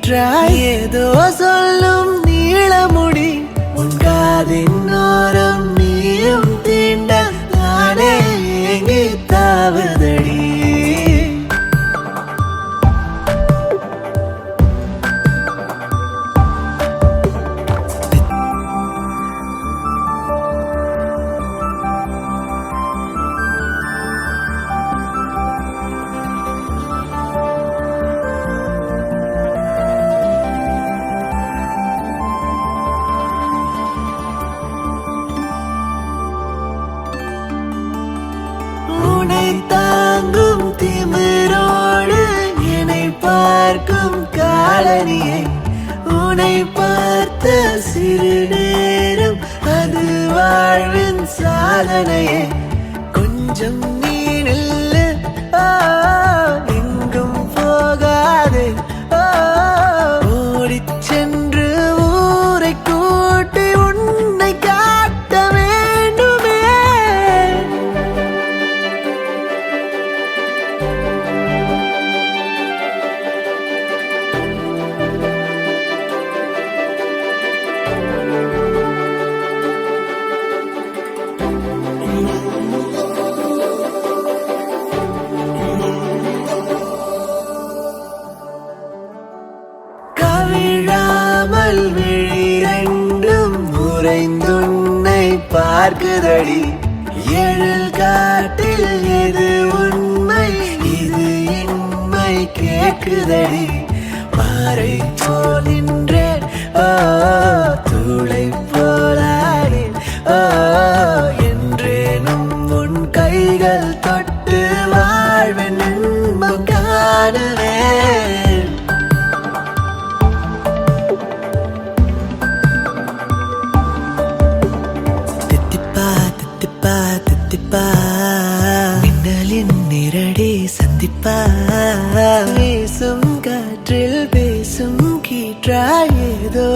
கீற்றாய் ஏதோ சொல்லும் நீளமுடி உன் காதின் ஓரம் நீயும் தீண்ட நானே ஏங்கி தாவுதடி. தாங்கும் திமிரோடு என்னை பார்க்கும் காலனியை உன்னை பார்த்த சிறு நேரம் அது வாழ்வின் சாதனையே. கொஞ்சம் நீ நில்லு எங்கும் போகாதே ஓடிச் சென்று ஊரை கூட்டி உன்னை காட்ட வேண்டுமே. கவிழாமல் விழிரண்டும் உறைந்துன்னை பார்க்குதடி. எழில் காட்டில் எது உண்மை இது இன்மை கேட்குதடி. பாறை போல் நின்றேன் தூளை போலானேன் என்றேனும் உன் கைகள் தொட்டு வாழ்வின் இன்பம் காணுவேன். மின்னலின் நிரடி சந்திப்பா வீசும் காற்றில் பேசும் கீற்றாய் ஏதோ